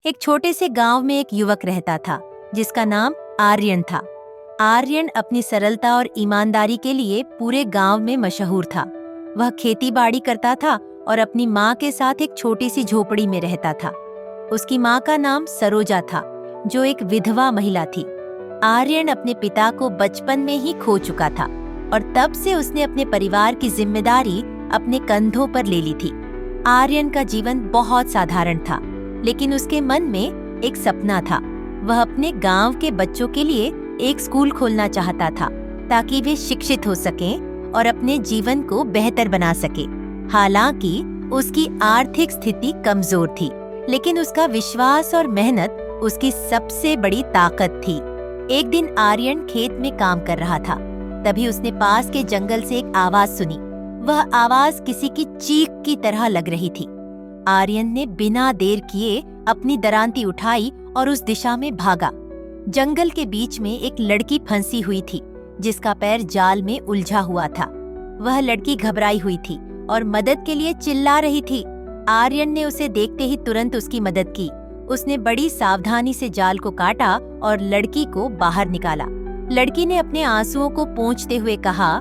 एक छोटे से गांव में एक युवक रहता था जिसका नाम आर्यन था। आर्यन अपनी सरलता और ईमानदारी के लिए पूरे गांव में मशहूर था। वह खेती बाड़ी करता था और अपनी माँ के साथ एक छोटी सी झोपड़ी में रहता था। उसकी माँ का नाम सरोजा था, जो एक विधवा महिला थी। आर्यन अपने पिता को बचपन में ही खो चुका था और तब से उसने अपने परिवार की जिम्मेदारी अपने कंधों पर ले ली थी। आर्यन का जीवन बहुत साधारण था, लेकिन उसके मन में एक सपना था। वह अपने गांव के बच्चों के लिए एक स्कूल खोलना चाहता था ताकि वे शिक्षित हो सकें और अपने जीवन को बेहतर बना सके। हालांकि उसकी आर्थिक स्थिति कमजोर थी, लेकिन उसका विश्वास और मेहनत उसकी सबसे बड़ी ताकत थी। एक दिन आर्यन खेत में काम कर रहा था, तभी उसने पास के जंगल से एक आवाज सुनी। वह आवाज किसी की चीख की तरह लग रही थी। आर्यन ने बिना देर किए अपनी दरांती उठाई और उस दिशा में भागा। जंगल के बीच में एक लड़की फंसी हुई थी, जिसका पैर जाल में उलझा हुआ था। वह लड़की घबराई हुई थी और मदद के लिए चिल्ला रही थी। आर्यन ने उसे देखते ही तुरंत उसकी मदद की। उसने बड़ी सावधानी से जाल को काटा और लड़की को बाहर निकाला। लड़की ने अपने आंसुओं को पोंछते हुए कहा,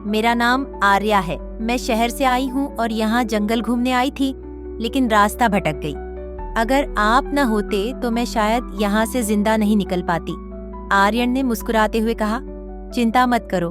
मेरा नाम आर्या है। मैं शहर से आई हूँ और यहाँ जंगल घूमने आई थी, लेकिन रास्ता भटक गई। अगर आप न होते तो मैं शायद यहाँ से जिंदा नहीं निकल पाती। आर्यन ने मुस्कुराते हुए कहा, चिंता मत करो,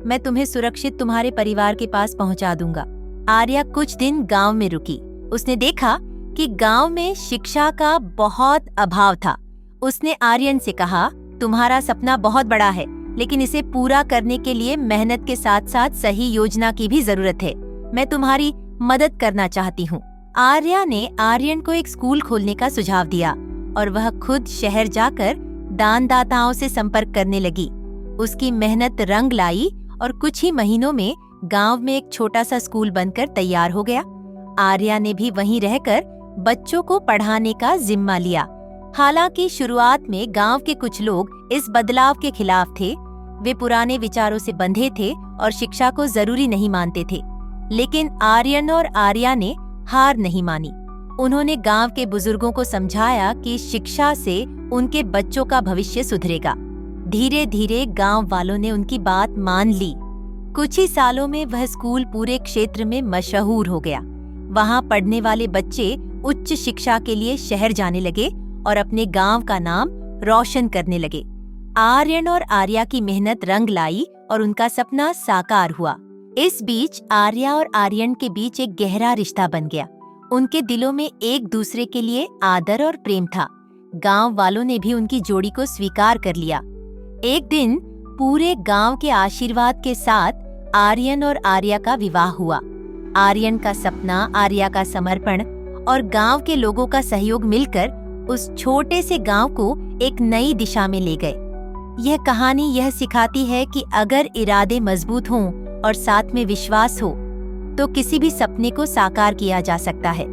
मैं तुम्हें सुरक्षित तुम्हारे परिवार के पास पहुँचा दूंगा। आर्या कुछ दिन गांव में रुकी। उसने देखा कि गांव में शिक्षा का बहुत अभाव था। उसने आर्यन से कहा, तुम्हारा सपना बहुत बड़ा है, लेकिन इसे पूरा करने के लिए मेहनत के साथ साथ सही योजना की भी जरूरत है। मैं तुम्हारी मदद करना चाहती हूँ। आर्या ने आर्यन को एक स्कूल खोलने का सुझाव दिया और वह खुद शहर जाकर दानदाताओं से संपर्क करने लगी। उसकी मेहनत रंग लाई और कुछ ही महीनों में गांव में एक छोटा सा स्कूल बनकर तैयार हो गया। आर्या ने भी वहीं रहकर बच्चों को पढ़ाने का जिम्मा लिया। हालांकि शुरुआत में गांव के कुछ लोग इस बदलाव के खिलाफ थे। वे पुराने विचारों से बंधे थे और शिक्षा को जरूरी नहीं मानते थे। लेकिन आर्यन और आर्या ने हार नहीं मानी। उन्होंने गांव के बुजुर्गों को समझाया कि शिक्षा से उनके बच्चों का भविष्य सुधरेगा। धीरे धीरे गांव वालों ने उनकी बात मान ली। कुछ ही सालों में वह स्कूल पूरे क्षेत्र में मशहूर हो गया। वहां पढ़ने वाले बच्चे उच्च शिक्षा के लिए शहर जाने लगे और अपने गांव का नाम रोशन करने लगे। आर्यन और आर्या की मेहनत रंग लाई और उनका सपना साकार हुआ। इस बीच आर्या और आर्यन के बीच एक गहरा रिश्ता बन गया। उनके दिलों में एक दूसरे के लिए आदर और प्रेम था। गांव वालों ने भी उनकी जोड़ी को स्वीकार कर लिया। एक दिन पूरे गांव के आशीर्वाद के साथ आर्यन और आर्या का विवाह हुआ। आर्यन का सपना, आर्या का समर्पण और गांव के लोगों का सहयोग मिलकर उस छोटे से गांव को एक नई दिशा में ले गए। यह कहानी यह सिखाती है कि अगर इरादे मजबूत हों और साथ में विश्वास हो, तो किसी भी सपने को साकार किया जा सकता है।